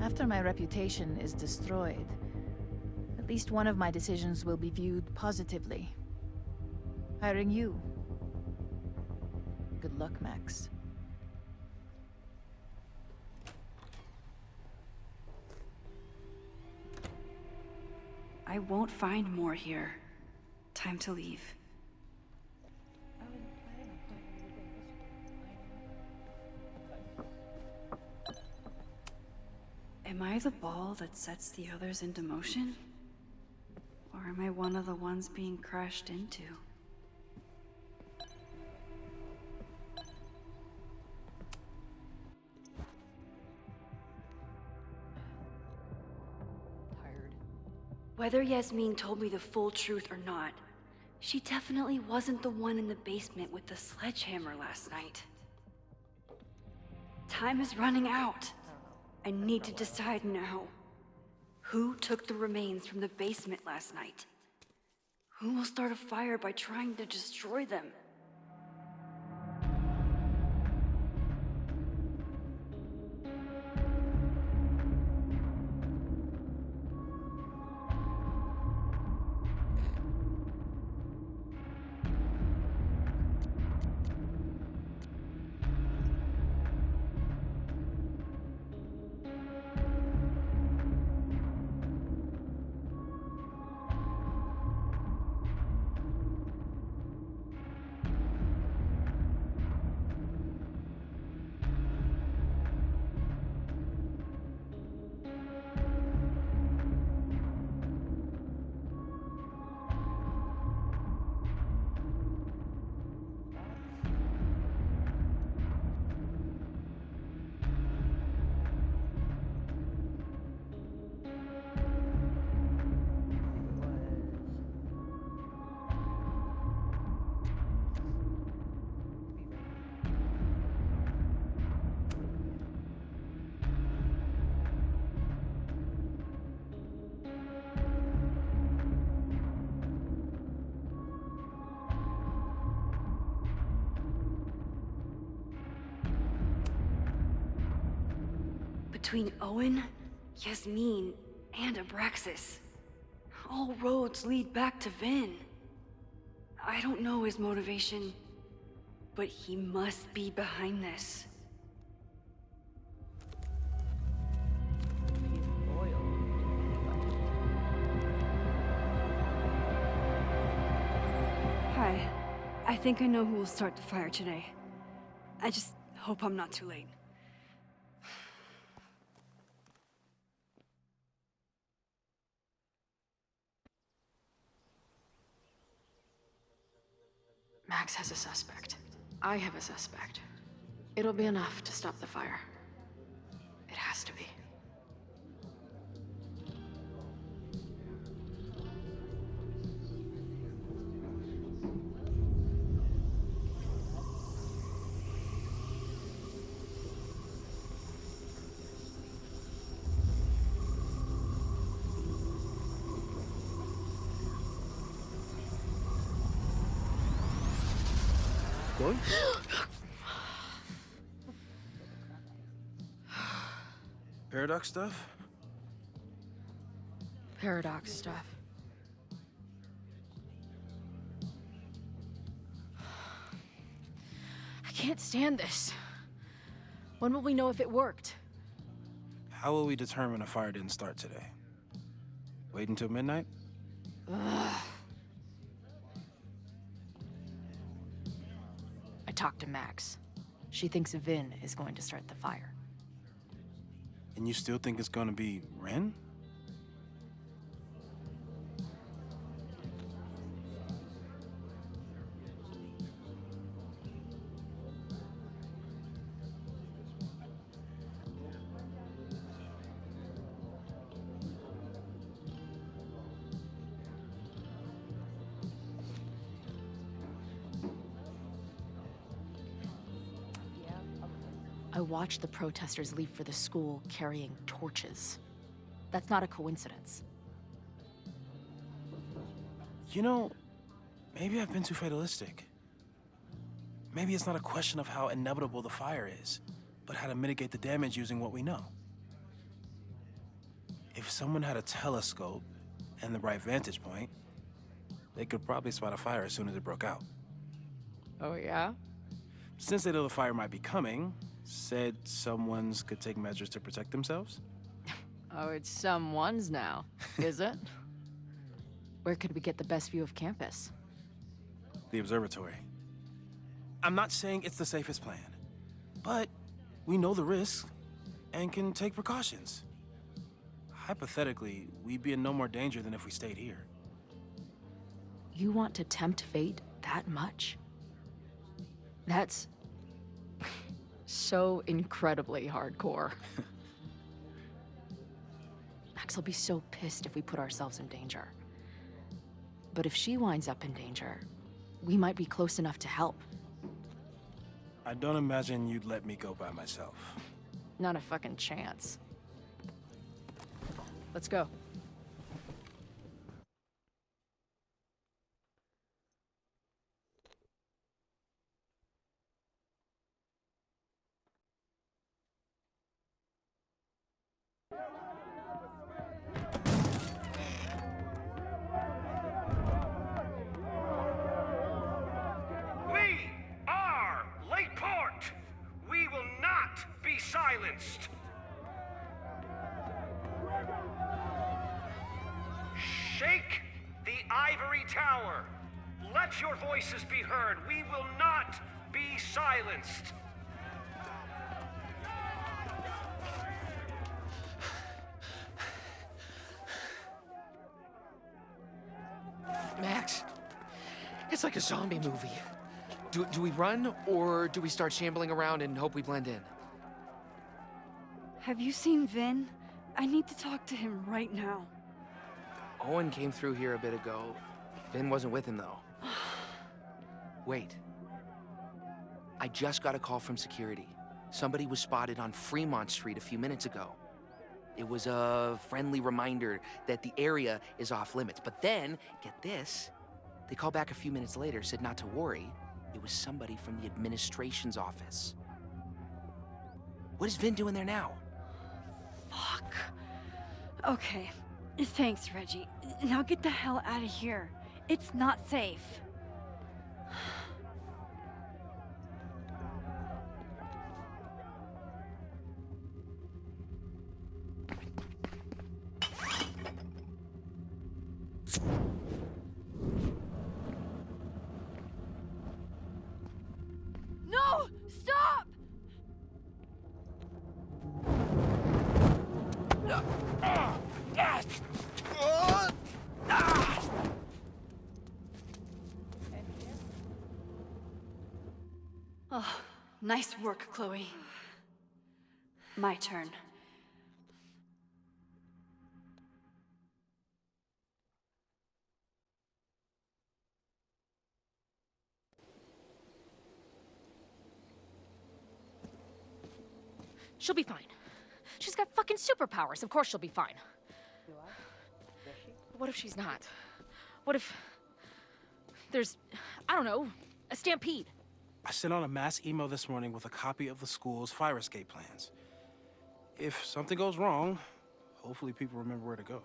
After my reputation is destroyed, at least one of my decisions will be viewed positively. Hiring you. Good luck, Max. I won't find more here. Time to leave. Am I the ball that sets the others into motion? Or am I one of the ones being crashed into? Whether Yasmin told me the full truth or not, she definitely wasn't the one in the basement with the sledgehammer last night. Time is running out. I need to decide now. Who took the remains from the basement last night? Who will start a fire by trying to destroy them? Between Owen, Yasmin, and Abraxas, all roads lead back to Vin. I don't know his motivation, but he must be behind this. Hi. I think I know who will start the fire today. I just hope I'm not too late. Max has a suspect. I have a suspect. It'll be enough to stop the fire. It has to be. What? Paradox stuff? Paradox stuff. I can't stand this. When will we know if it worked? How will we determine a fire didn't start today? Wait until midnight? Ugh. I talked to Max. She thinks Vin is going to start the fire. And you still think it's gonna be Ren? I watched the protesters leave for the school carrying torches. That's not a coincidence. You know, maybe I've been too fatalistic. Maybe it's not a question of how inevitable the fire is, but how to mitigate the damage using what we know. If someone had a telescope and the right vantage point, they could probably spot a fire as soon as it broke out. Oh, yeah? Since they know the fire might be coming, said someone's could take measures to protect themselves? Oh, it's someone's now, is it? Where could we get the best view of campus? The observatory. I'm not saying it's the safest plan, but we know the risks and can take precautions. Hypothetically, we'd be in no more danger than if we stayed here. You want to tempt fate that much? That's so incredibly hardcore. Max will be so pissed if we put ourselves in danger. But if she winds up in danger, we might be close enough to help. I don't imagine you'd let me go by myself. Not a fucking chance. Let's go. We are Lakeport! We will not be silenced! Shake the ivory tower! Let your voices be heard! We will not be silenced! Max, it's like a zombie movie. Do we run, or do we start shambling around and hope we blend in? Have you seen Vin? I need to talk to him right now. Owen came through here a bit ago. Vin wasn't with him, though. Wait. I just got a call from security. Somebody was spotted on Fremont Street a few minutes ago. It was a friendly reminder that the area is off limits. But then, get this, they called back a few minutes later, said not to worry. It was somebody from the administration's office. What is Vin doing there now? Fuck. Okay. Thanks, Reggie. Now get the hell out of here. It's not safe. No! Stop! Oh, nice work, Chloe. My turn. She'll be fine. She's got fucking superpowers. Of course she'll be fine. What if she's not? What if there's, I don't know, a stampede? I sent out a mass email this morning with a copy of the school's fire escape plans. If something goes wrong, hopefully people remember where to go.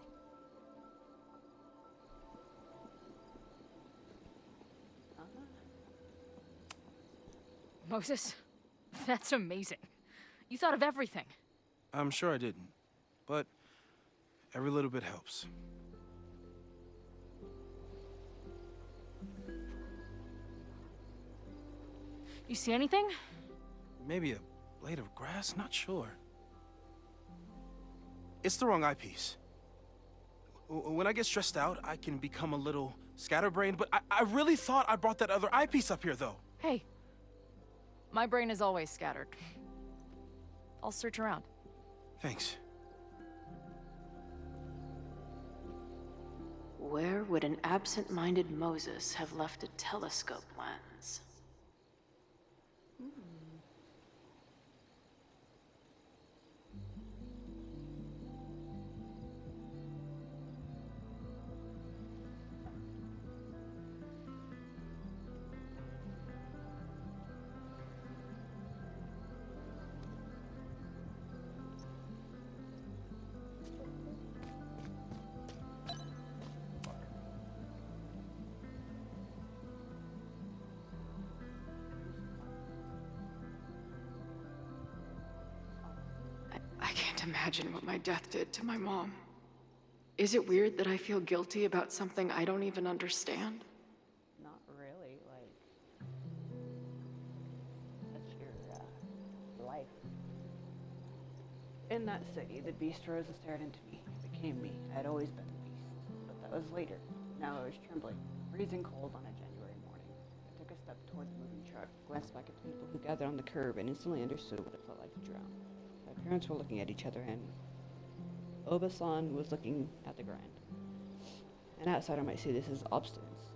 Moses, that's amazing. You thought of everything. I'm sure I didn't, but every little bit helps. You see anything? Maybe a blade of grass, not sure. It's the wrong eyepiece. When I get stressed out, I can become a little scatterbrained, but I really thought I brought that other eyepiece up here, though. Hey, my brain is always scattered. I'll search around. Thanks. Where would an absent-minded Moses have left a telescope lens? imagine what my death did to my mom. Is it weird that I feel guilty about something I don't even understand? Not really, like, that's your life. In that city, the beast rose and stared into me. It became me. I had always been the beast. But that was later. Now I was trembling, freezing cold on a January morning. I took a step toward the moving truck, glanced back at the people who gathered on the curb, and instantly understood what it felt like to drown. My parents were looking at each other, and Obasan was looking at the ground. An outsider might see this as obstinance,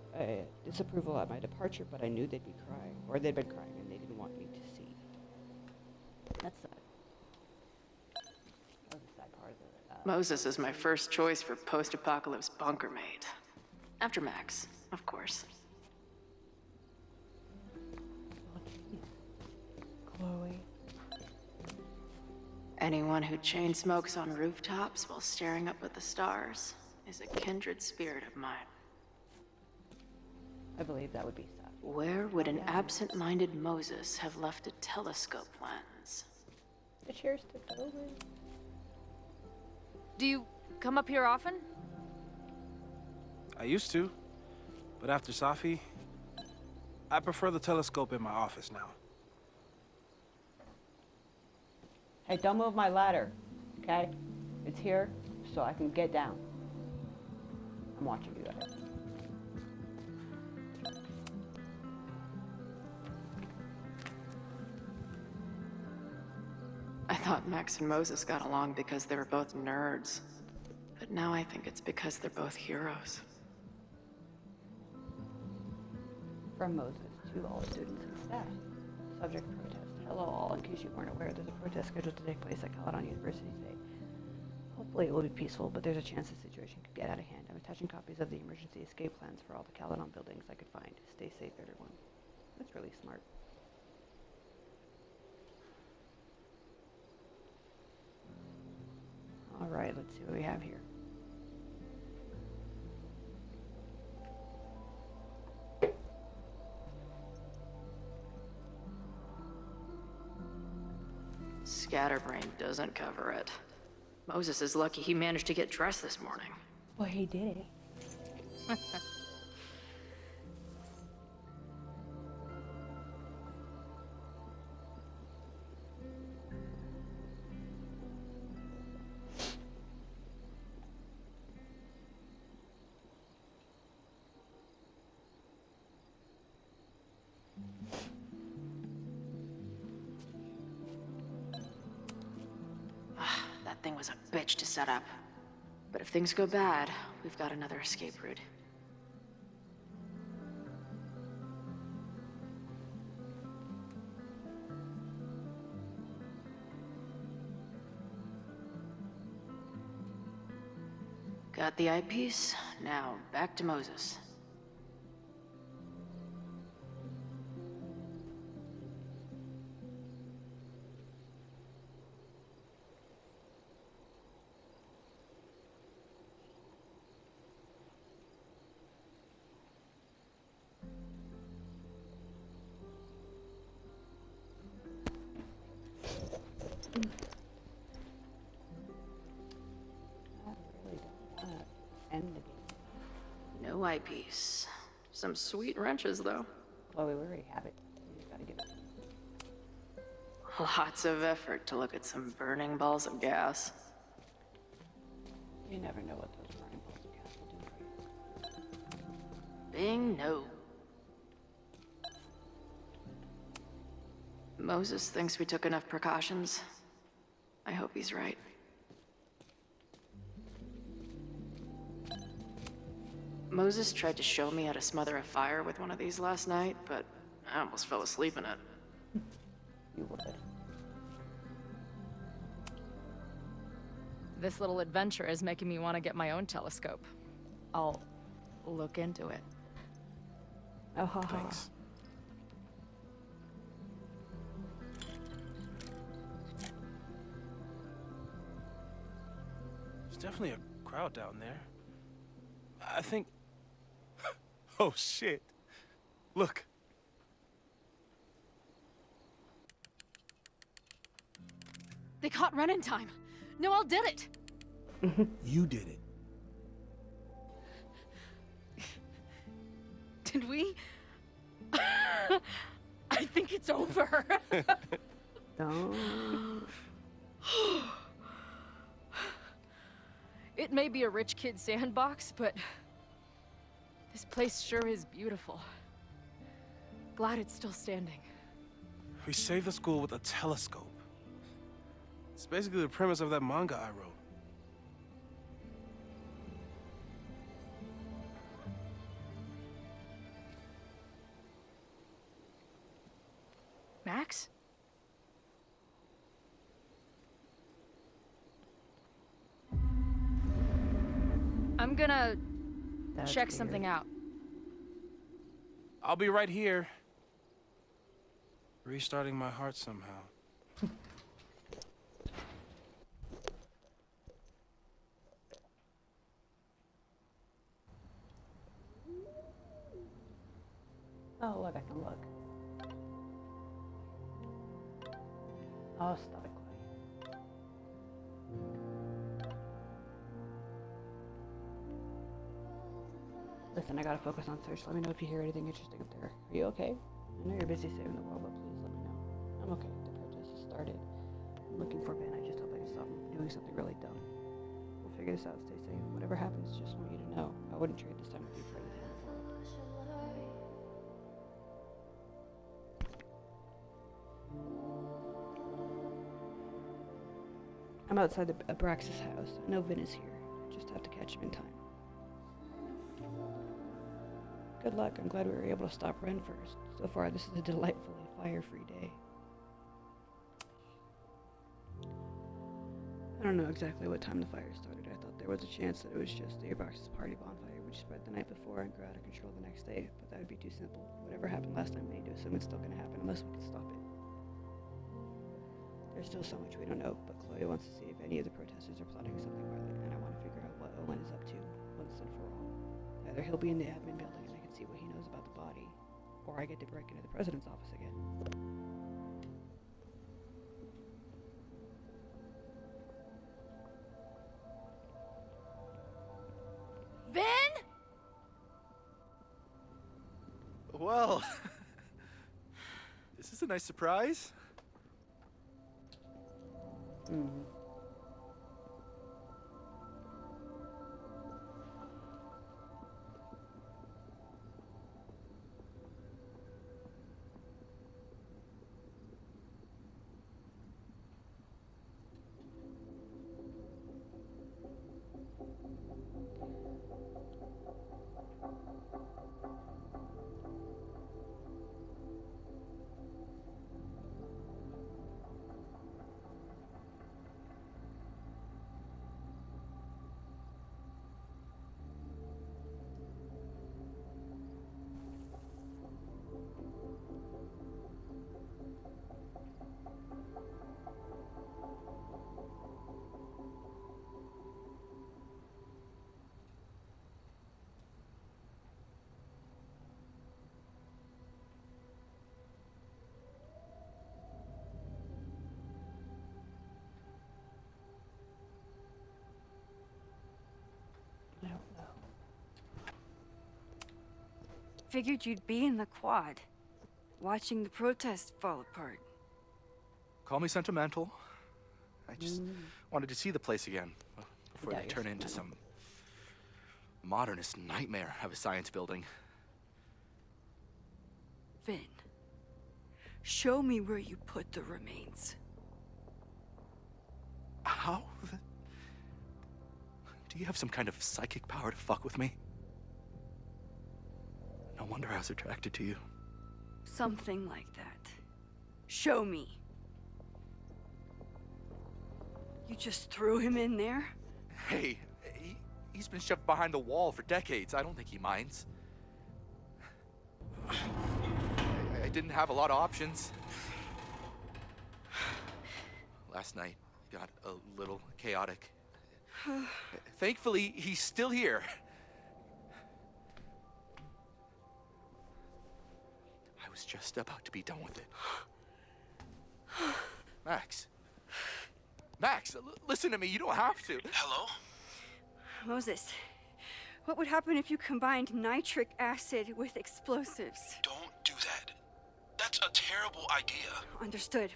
disapproval at my departure, but I knew they'd be crying, or they'd been crying, and they didn't want me to see. That's sad. That was the sad part of it. Moses is my first choice for post-apocalypse bunker mate. After Max, of course. Oh, jeez. Chloe. Anyone who chain smokes on rooftops while staring up at the stars is a kindred spirit of mine. I believe that would be sad. Where would an absent-minded Moses have left a telescope lens? The chair's tipped over. Do you come up here often? I used to, but after Safi, I prefer the telescope in my office now. Hey, don't move my ladder, okay? It's here so I can get down. I'm watching you guys. I thought Max and Moses got along because they were both nerds. But now I think it's because they're both heroes. From Moses to all students and staff. Subject protest. Hello all, in case you weren't aware, there's a protest scheduled to take place at Caledon University today. Hopefully it will be peaceful, but there's a chance the situation could get out of hand. I'm attaching copies of the emergency escape plans for all the Caledon buildings I could find. Stay safe, everyone. That's really smart. Alright, let's see what we have here. Scatterbrain doesn't cover it. Moses is lucky he managed to get dressed this morning. Well, he did it. That thing was a bitch to set up. But if things go bad, we've got another escape route. Got the eyepiece. Now, back to Moses. I really don't want to end the game. No eyepiece. Some sweet wrenches, though. Chloe, we already have it. We just gotta get it. Lots of effort to look at some burning balls of gas. You never know what those burning balls of gas will do for you. Bing, no. Moses thinks we took enough precautions. I hope he's right. Moses tried to show me how to smother a fire with one of these last night, but I almost fell asleep in it. You would. This little adventure is making me want to get my own telescope. I'll look into it. Oh, ha, ha. Thanks. There's definitely a crowd down there. I think... Oh, shit. Look. They caught Ren in time. Noelle did it! You did it. Did we? I think it's over. Don't. It may be a rich kid's sandbox, but this place sure is beautiful. Glad it's still standing. We saved the school with a telescope. It's basically the premise of that manga I wrote. Max? I'm gonna That's check weird. something out. I'll be right here. Restarting my heart somehow. Oh, look, I can look. Oh, stop it, Chloe. Listen, I gotta focus on search. Let me know if you hear anything interesting up there. Are you okay? I know you're busy saving the world, but please let me know. I'm okay. The protest has started. I'm looking for Ben. I just hope I can stop him from doing something really dumb. We'll figure this out. Stay safe. Whatever happens, just want you to know. I wouldn't trade this time with you for anything in the world. I'm outside the Abraxas house. I know Vin is here. Just have to catch him in time. Good luck. I'm glad we were able to stop Ren first. So far, this is a delightfully fire-free day. I don't know exactly what time the fire started. I thought there was a chance that it was just the Abraxas party bonfire, which spread the night before and grew out of control the next day, but that would be too simple. Whatever happened last time, we need to assume it's still going to happen unless we can stop it. There's still so much we don't know, but Chloe wants to see if any of the protesters are plotting something violent, and I want to figure out what Owen is up to, once and for all. Either he'll be in the admin building and I can see what he knows about the body, or I get to break into the president's office again. Vin? Well, this is a nice surprise. I don't know. Figured you'd be in the quad, watching the protest fall apart. Call me sentimental. I just wanted to see the place again before Yeah, they you're turn into sentimental. some modernist nightmare of a science building. Vin, show me where you put the remains. How? Do you have some kind of psychic power to fuck with me? No wonder I was attracted to you. Something like that. Show me. You just threw him in there? Hey, he's been shoved behind the wall for decades. I don't think he minds. I didn't have a lot of options. Last night got a little chaotic. Thankfully, he's still here. I was just about to be done with it. Max, Max, listen to me. You don't have to. Hello? Moses, what would happen if you combined nitric acid with explosives? Don't do that. That's a terrible idea. Understood.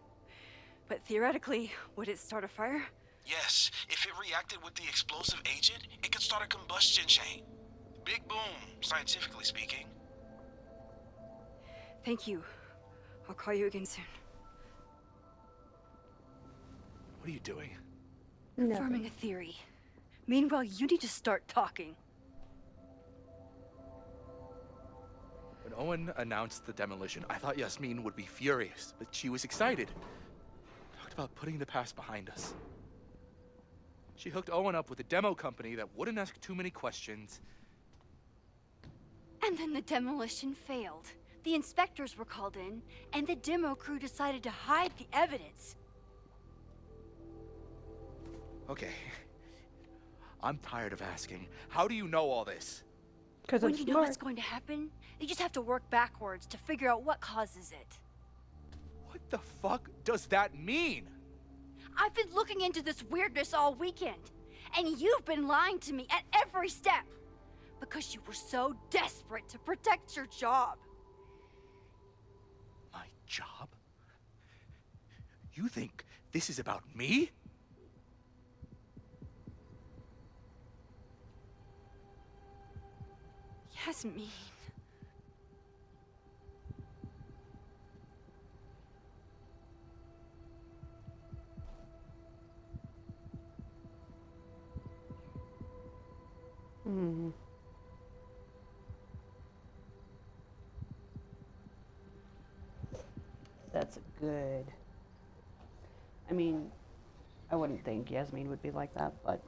But theoretically, would it start a fire? Yes, if it reacted with the explosive agent, it could start a combustion chain. Big boom, scientifically speaking. Thank you. I'll call you again soon. What are you doing? Forming a theory. Meanwhile, you need to start talking. When Owen announced the demolition, I thought Yasmin would be furious, but she was excited. Talked about putting the past behind us. She hooked Owen up with a demo company that wouldn't ask too many questions. And then the demolition failed. The inspectors were called in, and the demo crew decided to hide the evidence. Okay. I'm tired of asking. How do you know all this? Because When it's you know smart. what's going to happen, you just have to work backwards to figure out what causes it. What the fuck does that mean? I've been looking into this weirdness all weekend, and you've been lying to me at every step because you were so desperate to protect your job. My job? You think this is about me? Yasmin. Hmm. That's good. I mean, I wouldn't think Yasmin would be like that, but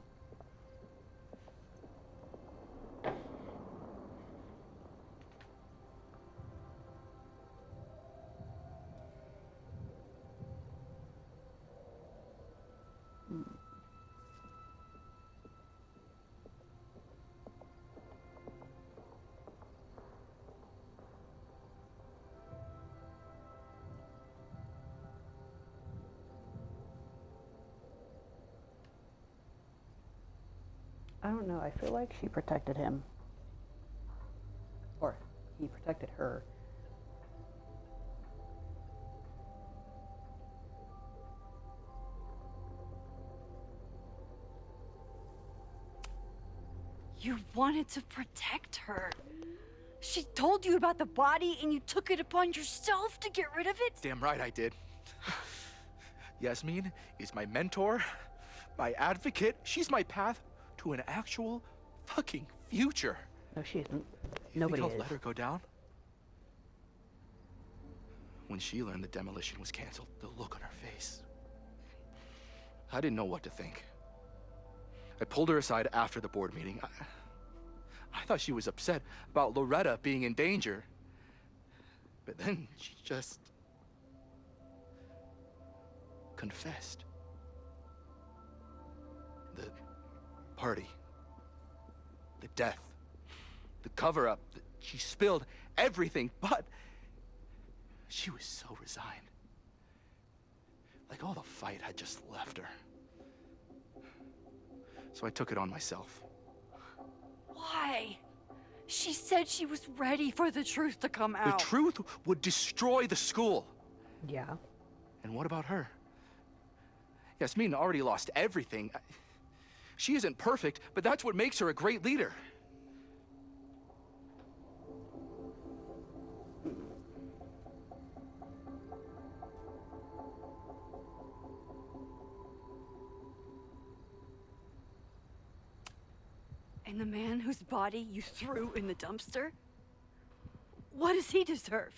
I don't know. I feel like she protected him. Or he protected her. You wanted to protect her. She told you about the body and you took it upon yourself to get rid of it? Damn right I did. Yasmin is my mentor, my advocate. She's my path to an actual fucking future. No, she isn't. You Nobody think I'll is. let her go down? When she learned the demolition was canceled, the look on her face. I didn't know what to think. I pulled her aside after the board meeting. I thought she was upset about Loretta being in danger. But then she just confessed. The party, the death, the cover-up, she spilled everything, but she was so resigned. Like all the fight had just left her. So I took it on myself. Why? She said she was ready for the truth to come The out. truth would destroy the school. Yeah. And what about her? Yasmin already lost everything. She isn't perfect, but that's what makes her a great leader. And the man whose body you threw in the dumpster? What does he deserve?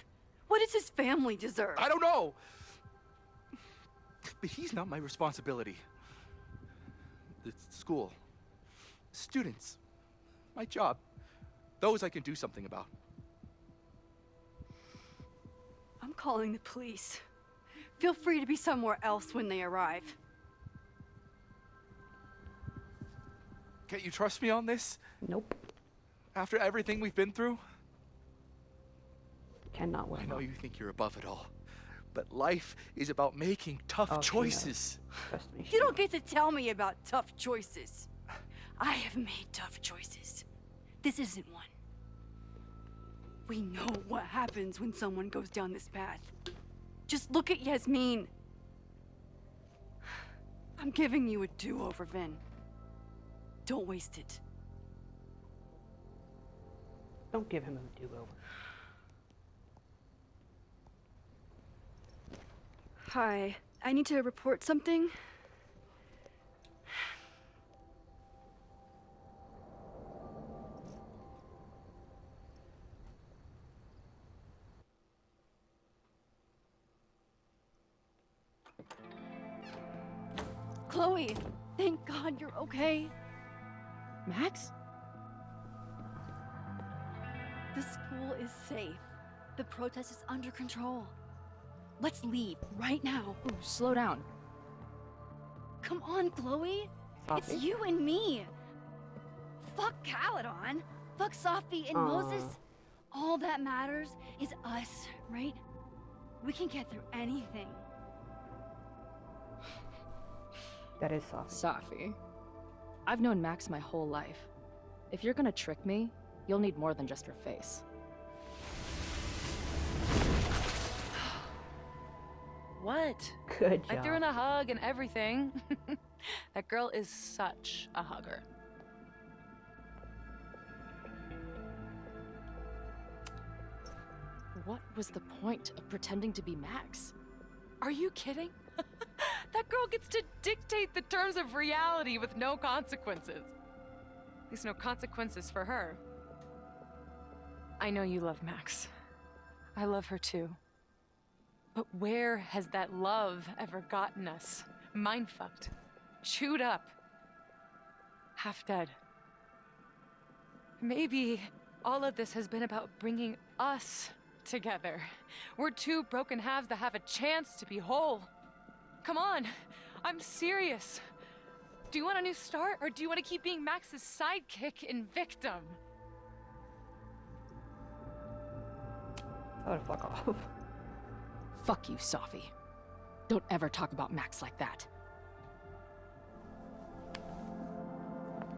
What does his family deserve? I don't know. But he's not my responsibility. The school, students, my job, those I can do something about. I'm calling the police. Feel free to be somewhere else when they arrive. Can't you trust me on this? Nope. After everything we've been through? Cannot win. I know you think you're above it all, but life is about making tough Oh, she knows. choices. Trust me. she You don't knows. get to tell me about tough choices. I have made tough choices. This isn't one. We know what happens when someone goes down this path. Just look at Yasmin. I'm giving you a do-over, Vin. Don't waste it. Don't give him a do-over. Hi, I need to report something. Chloe, thank God you're okay. Max? The school is safe. The protest is under control. Let's leave right now. Ooh, slow down. Come on, Chloe. It's Sophie? you and me. Fuck Caledon. Fuck Sophie and Aw. Moses. All that matters is us, right? We can get through anything. That is soft. Safi. I've known Max my whole life. If you're gonna trick me, you'll need more than just her face. What? Good job. I threw in a hug and everything. That girl is such a hugger. What was the point of pretending to be Max? Are you kidding? That girl gets to dictate the terms of reality with no consequences. At least no consequences for her. I know you love Max. I love her too. But where has that love ever gotten us? Mind-fucked. Chewed up. Half dead. Maybe all of this has been about bringing us together. We're two broken halves that have a chance to be whole. Come on, I'm serious. Do you want a new start, or do you want to keep being Max's sidekick and victim? Oh, fuck off. Fuck you, Safi. Don't ever talk about Max like that.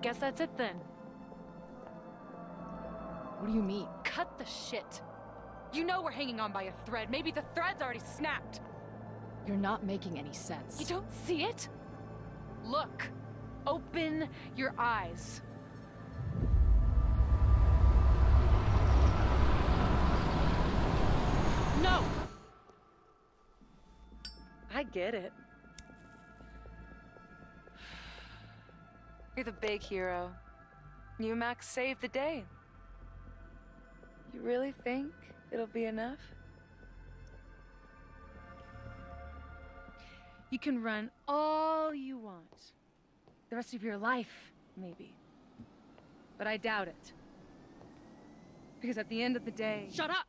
Guess that's it then. What do you mean? Cut the shit. You know we're hanging on by a thread. Maybe the thread's already snapped. You're not making any sense. You don't see it? Look. Open your eyes. No! I get it. You're the big hero. You and Max saved the day. You really think it'll be enough? You can run all you want. The rest of your life, maybe. But I doubt it. Because at the end of the day... Shut up!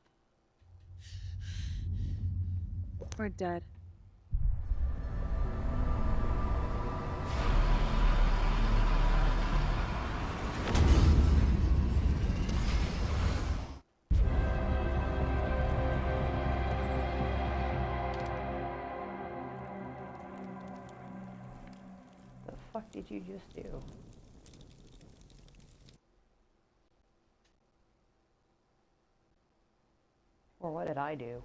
We're dead. The fuck did you just do? Or what did I do?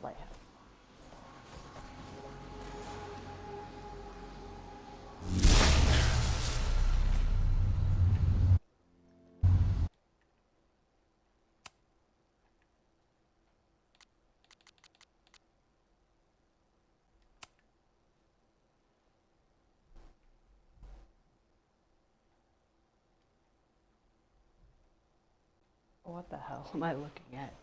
Lighthouse. What the hell am I looking at?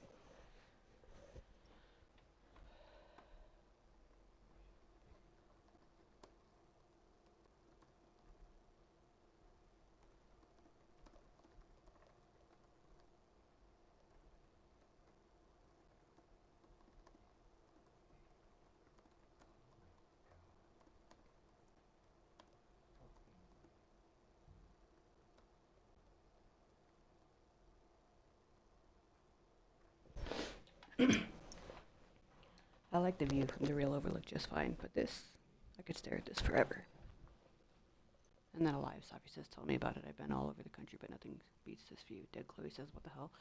I like the view from the real overlook just fine, but this, I could stare at this forever. And then Alive, Safi says, tell me about it. I've been all over the country, but nothing beats this view. Dead Chloe says, what the hell?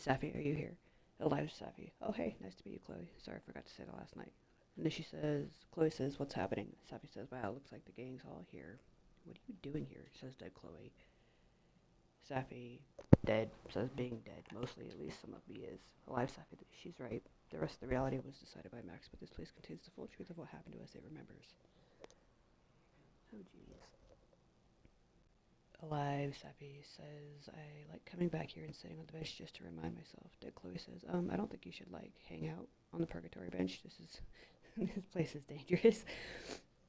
Safi, are you here? Alive, Safi. Oh, hey, nice to meet you, Chloe. Sorry, I forgot to say that last night. And then Chloe says, what's happening? Safi says, wow, looks like the gang's all here. What are you doing here? Says Dead Chloe. Safi, dead, says being dead. Mostly, at least some of me is. Alive, Safi, she's right. The rest of the reality was decided by Max, but this place contains the full truth of what happened to us. It remembers. Oh, jeez. Alive, Safi says, I like coming back here and sitting on the bench just to remind myself. Dead Chloe says, I don't think you should, hang out on the purgatory bench. This place is dangerous.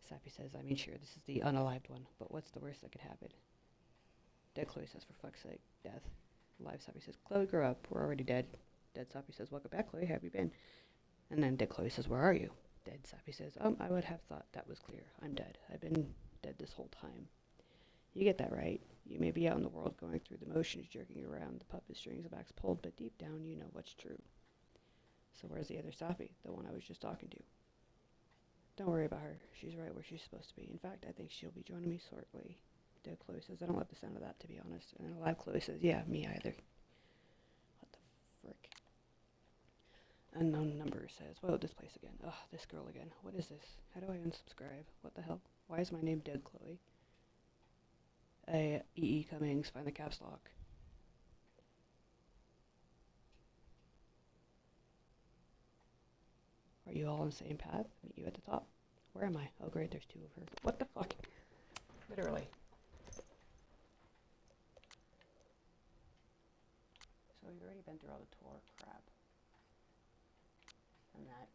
Safi says, I mean, sure, this is the unalived one, but what's the worst that could happen? Dead Chloe says, for fuck's sake, death. Alive, Safi says, Chloe, grow up. We're already dead. Dead Safi says, welcome back, Chloe. How have you been? And then Dead Chloe says, where are you? Dead Safi says, I would have thought that was clear. I'm dead. I've been dead this whole time. You get that right. You may be out in the world going through the motions, jerking around the puppet strings of Max pulled, but deep down you know what's true. So where's the other Safi, the one I was just talking to? Don't worry about her. She's right where she's supposed to be. In fact, I think she'll be joining me shortly. Dead Chloe says, I don't love the sound of that, to be honest. And then Alive Chloe says, yeah, me either. What the frick? Unknown number says, whoa, this place again. Ugh, this girl again. What is this? How do I unsubscribe? What the hell? Why is my name Dead Chloe? E.E. Cummings, find the caps lock. Are you all on the same path? Meet you at the top. Where am I? Oh great, there's two of her. What the fuck? Literally. So we've already been through all the tour crap. And that.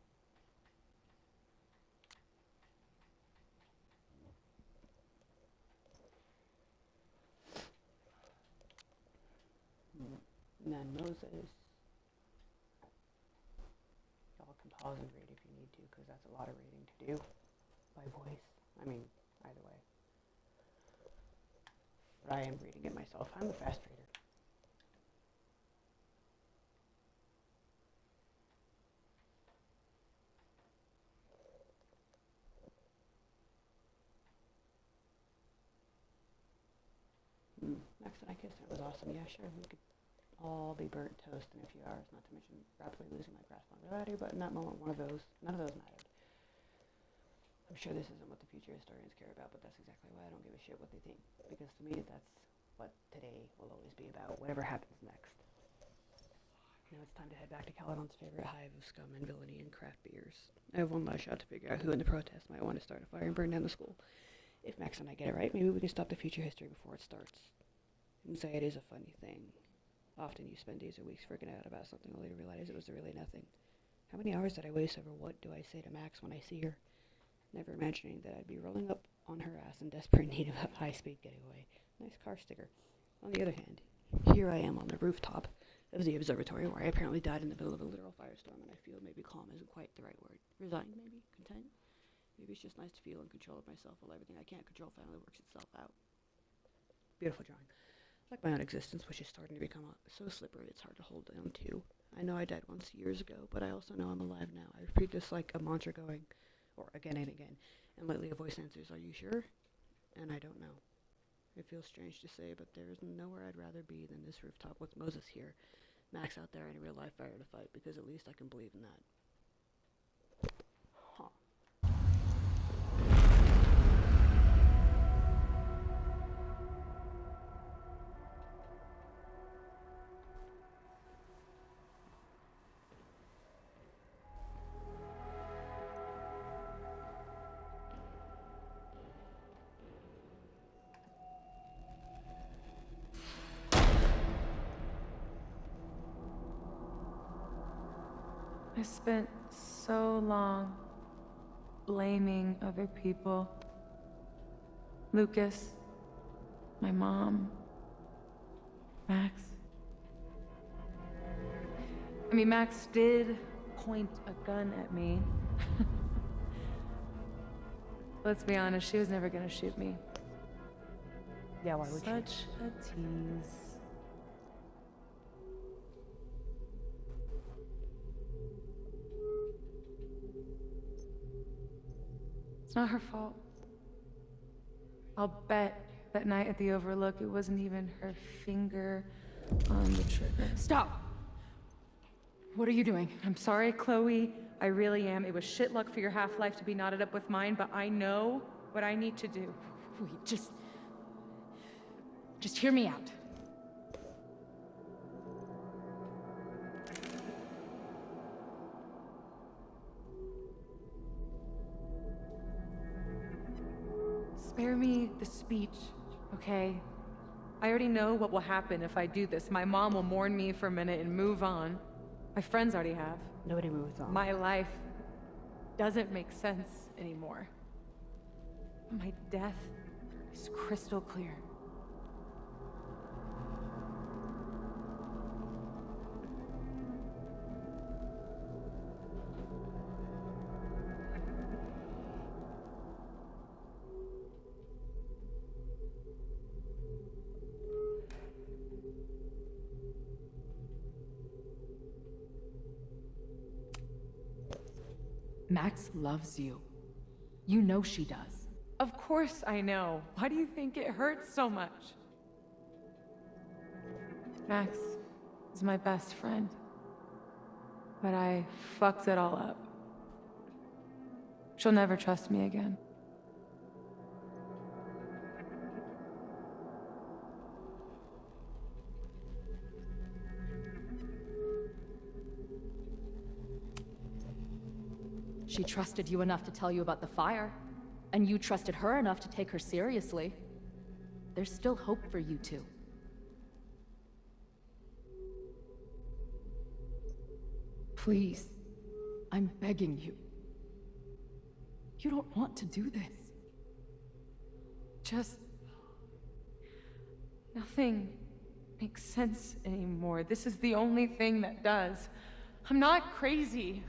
And then Moses. Y'all can pause and read if you need to, because that's a lot of reading to do by voice. I mean, either way. But I am reading it myself. I'm a fast reader. Max and I kissed, and it was awesome. Yeah, sure, we could all be burnt toast in a few hours, not to mention rapidly losing my grasp on reality, but in that moment, none of those mattered. I'm sure this isn't what the future historians care about, but that's exactly why I don't give a shit what they think, because to me, that's what today will always be about, whatever happens next. Now it's time to head back to Caledon's favorite hive of scum and villainy and craft beers. I have one last shot to figure out who in the protest might want to start a fire and burn down the school. If Max and I get it right, maybe we can stop the future history before it starts. Anxiety is a funny thing. Often you spend days or weeks freaking out about something only to realize it was really nothing. How many hours did I waste over what do I say to Max when I see her? Never imagining that I'd be rolling up on her ass in desperate need of a high-speed getaway. Nice car sticker. On the other hand, here I am on the rooftop of the observatory where I apparently died in the middle of a literal firestorm, and I feel maybe calm isn't quite the right word. Resigned, maybe? Content? Maybe it's just nice to feel in control of myself while everything I can't control finally works itself out. Beautiful drawing. Like my own existence, which is starting to become so slippery it's hard to hold on to. I know I died once years ago, but I also know I'm alive now. I repeat this like a mantra going, or again and again, and lately a voice answers, are you sure? And I don't know. It feels strange to say, but there's nowhere I'd rather be than this rooftop with Moses here, Max out there, and a real life fire to fight, because at least I can believe in that. I spent so long blaming other people. Lucas, my mom, Max. I mean, Max did point a gun at me. Let's be honest, she was never gonna shoot me. Yeah, why would Such a tease. It's not her fault. I'll bet that night at the Overlook it wasn't even her finger on the trigger. Stop! What are you doing? I'm sorry, Chloe. I really am. It was shit luck for your half-life to be knotted up with mine, but I know what I need to do. Wait, just hear me out. Spare me the speech, okay? I already know what will happen if I do this. My mom will mourn me for a minute and move on. My friends already have. Nobody moves on. My life doesn't make sense anymore. My death is crystal clear. Max loves you. You know she does. Of course I know. Why do you think it hurts so much? Max is my best friend. But I fucked it all up. She'll never trust me again. She trusted you enough to tell you about the fire, and you trusted her enough to take her seriously. There's still hope for you two. Please, I'm begging you. You don't want to do this. Just... nothing makes sense anymore. This is the only thing that does. I'm not crazy.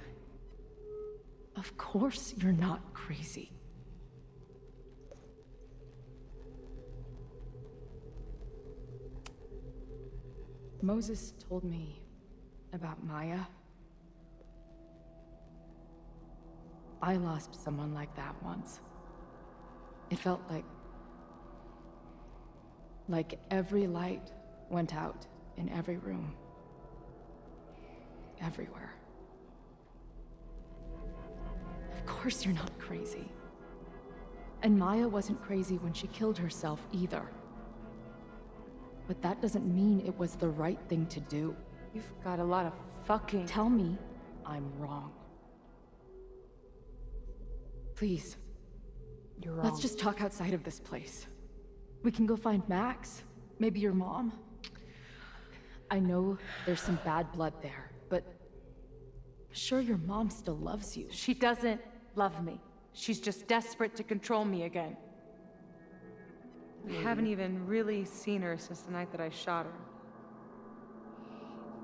Of course you're not crazy. Moses told me about Maya. I lost someone like that once. It felt like every light went out in every room. Everywhere. Of course you're not crazy. And Maya wasn't crazy when she killed herself either. But that doesn't mean it was the right thing to do. You've got a lot of fucking... Tell me I'm wrong. Please. You're wrong. Let's just talk outside of this place. We can go find Max. Maybe your mom. I know there's some bad blood there, but... sure your mom still loves you. She doesn't love me. She's just desperate to control me again. I haven't even really seen her since the night that I shot her.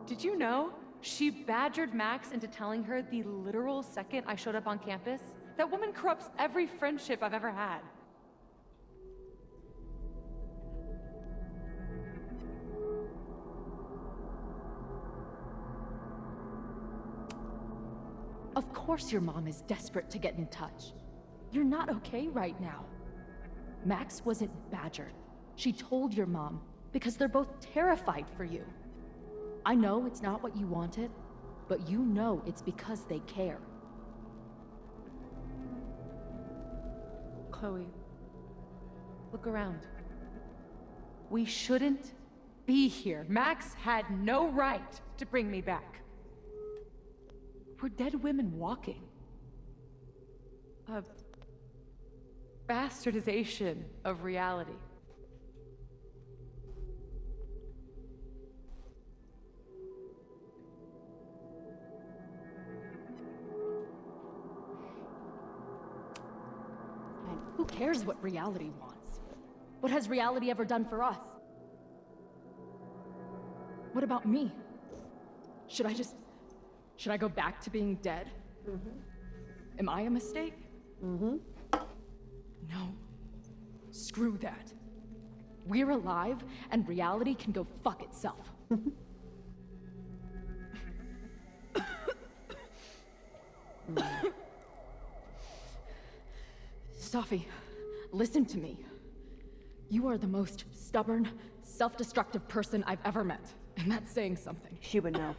Did you know? She badgered Max into telling her the literal second I showed up on campus. That woman corrupts every friendship I've ever had. Of course your mom is desperate to get in touch. You're not okay right now. Max wasn't badgered. She told your mom because they're both terrified for you. I know it's not what you wanted, but you know it's because they care. Chloe, look around. We shouldn't be here. Max had no right to bring me back. We're dead women walking. A bastardization of reality. Who cares what reality wants? What has reality ever done for us? What about me? Should I go back to being dead? Mm-hmm. Am I a mistake? Mm-hmm. No. Screw that. We're alive, and reality can go fuck itself. Sophie, listen to me. You are the most stubborn, self-destructive person I've ever met, and that's saying something. She would know.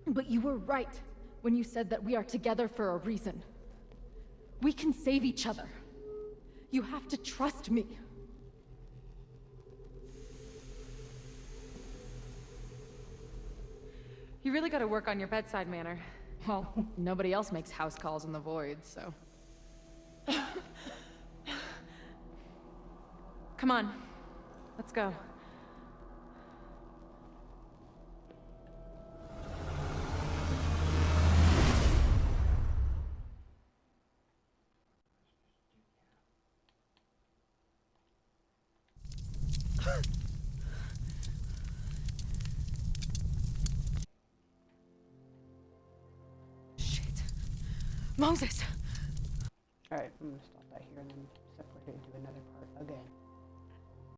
But you were right when you said that we are together for a reason. We can save each other. You have to trust me. You really gotta work on your bedside manner. Well, nobody else makes house calls in the void, so... Come on, let's go. Shit. Moses! Alright, I'm gonna stop that here and then separate it into another part again.